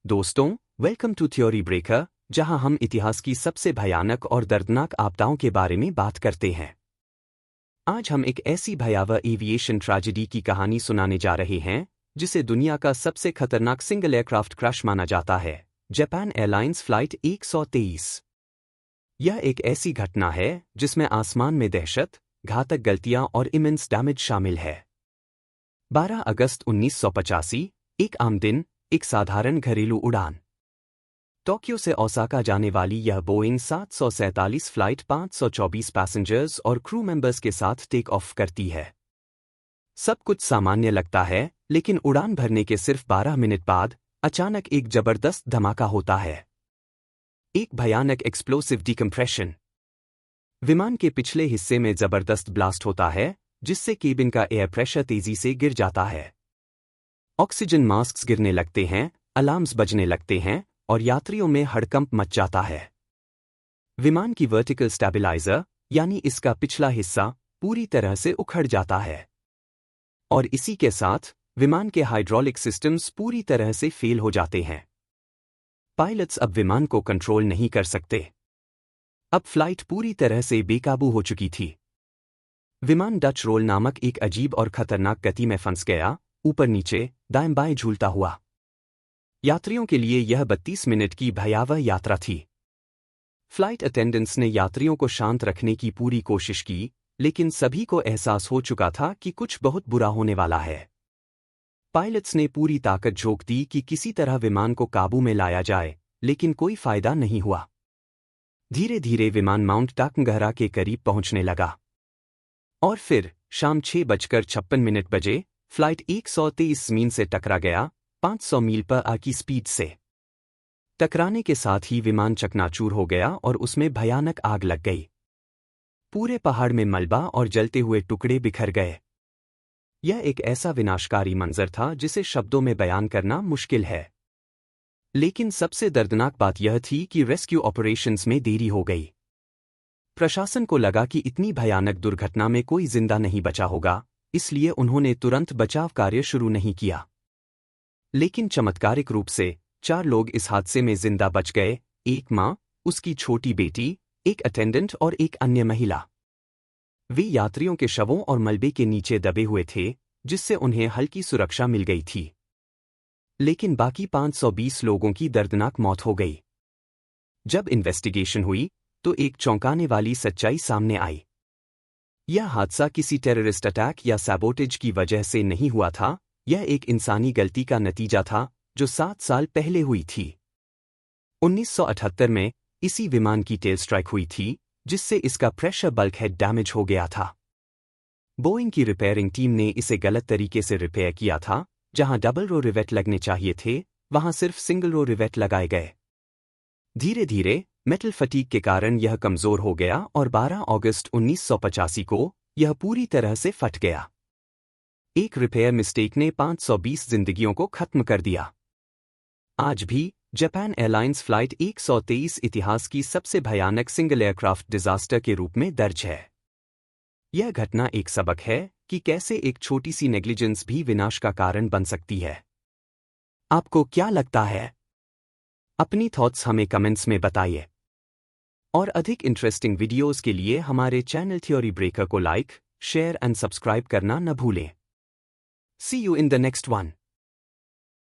दोस्तों, welcome to theory breaker, जहां हम इतिहास की सबसे भयानक और दर्दनाक आपदाओं के बारे में बात करते हैं। आज हम एक ऐसी भयावह एविएशन ट्रेजेडी की कहानी सुनाने जा रहे हैं जिसे दुनिया का सबसे खतरनाक सिंगल एयरक्राफ्ट क्रैश माना जाता है, जापान एयरलाइंस फ्लाइट 123। यह एक ऐसी घटना है जिसमें आसमान में दहशत, घातक गलतियां और इमेंस डैमेज शामिल है। 12 अगस्त 1985, एक आम दिन, एक साधारण घरेलू उड़ान। टोक्यो से ओसाका जाने वाली यह बोइंग 747 फ्लाइट 524 पैसेंजर्स और क्रू मेंबर्स के साथ टेक ऑफ करती है। सब कुछ सामान्य लगता है, लेकिन उड़ान भरने के सिर्फ 12 मिनट बाद अचानक एक जबरदस्त धमाका होता है। एक भयानक एक्सप्लोसिव डिकम्प्रेशन। विमान के पिछले हिस्से में जबरदस्त ब्लास्ट होता है, जिससे केबिन का एयर प्रेशर तेजी से गिर जाता है। ऑक्सीजन मास्क्स गिरने लगते हैं, अलार्म्स बजने लगते हैं और यात्रियों में हड़कंप मच जाता है। विमान की वर्टिकल स्टेबलाइजर, यानी इसका पिछला हिस्सा, पूरी तरह से उखड़ जाता है। और इसी के साथ विमान के हाइड्रोलिक सिस्टम्स पूरी तरह से फेल हो जाते हैं। पायलट्स अब विमान को कंट्रोल नहीं कर सकते। अब फ्लाइट पूरी तरह से बेकाबू हो चुकी थी। विमान डच रोल नामक एक अजीब और खतरनाक गति में फंस गया, ऊपर नीचे, दाएं बाएं झूलता हुआ। यात्रियों के लिए यह 32 मिनट की भयावह यात्रा थी। फ्लाइट अटेंडेंट्स ने यात्रियों को शांत रखने की पूरी कोशिश की, लेकिन सभी को एहसास हो चुका था कि कुछ बहुत बुरा होने वाला है। पायलट्स ने पूरी ताकत झोंक दी कि किसी तरह विमान को काबू में लाया जाए, लेकिन कोई फायदा नहीं हुआ। धीरे धीरे विमान माउंट टाकंगहरा के करीब पहुंचने लगा। और फिर शाम 6:56 बजे फ्लाइट 123 मील से टकरा गया, 500 मील पर आर की स्पीड से। टकराने के साथ ही विमान चकनाचूर हो गया और उसमें भयानक आग लग गई। पूरे पहाड़ में मलबा और जलते हुए टुकड़े बिखर गए। यह एक ऐसा विनाशकारी मंजर था जिसे शब्दों में बयान करना मुश्किल है। लेकिन सबसे दर्दनाक बात यह थी कि रेस्क्यू ऑपरेशंस में देरी हो गई। प्रशासन को लगा कि इतनी भयानक दुर्घटना में कोई जिंदा नहीं बचा होगा, इसलिए उन्होंने तुरंत बचाव कार्य शुरू नहीं किया। लेकिन चमत्कारिक रूप से 4 लोग इस हादसे में जिंदा बच गए, एक मां, उसकी छोटी बेटी, एक अटेंडेंट और एक अन्य महिला। वे यात्रियों के शवों और मलबे के नीचे दबे हुए थे, जिससे उन्हें हल्की सुरक्षा मिल गई थी। लेकिन बाकी 520 लोगों की दर्दनाक मौत हो गई। जब इन्वेस्टिगेशन हुई, तो एक चौंकाने वाली सच्चाई सामने आई। यह हादसा किसी टेररिस्ट अटैक या सैबोटेज की वजह से नहीं हुआ था, यह एक इंसानी गलती का नतीजा था जो 7 साल पहले हुई थी। 1978 में इसी विमान की टेल स्ट्राइक हुई थी, जिससे इसका प्रेशर बल्कहेड डैमेज हो गया था। बोइंग की रिपेयरिंग टीम ने इसे गलत तरीके से रिपेयर किया था, जहां डबल रो रिवेट लगने चाहिए थे, वहां सिर्फ सिंगल रो रिवेट लगाए गए। धीरे धीरे मेटल फटीग के कारण यह कमजोर हो गया और 12 अगस्त 1985 को यह पूरी तरह से फट गया। एक रिपेयर मिस्टेक ने 520 जिंदगियों को खत्म कर दिया। आज भी जापान एयरलाइंस फ्लाइट 123 इतिहास की सबसे भयानक सिंगल एयरक्राफ्ट डिजास्टर के रूप में दर्ज है। यह घटना एक सबक है कि कैसे एक छोटी सी नेग्लिजेंस भी विनाश का कारण बन सकती है। आपको क्या लगता है? अपनी थॉट्स हमें कमेंट्स में बताइए। और अधिक इंटरेस्टिंग वीडियोस के लिए हमारे चैनल थ्योरी ब्रेकर को लाइक, शेयर एंड सब्सक्राइब करना न भूलें। See you in the next one.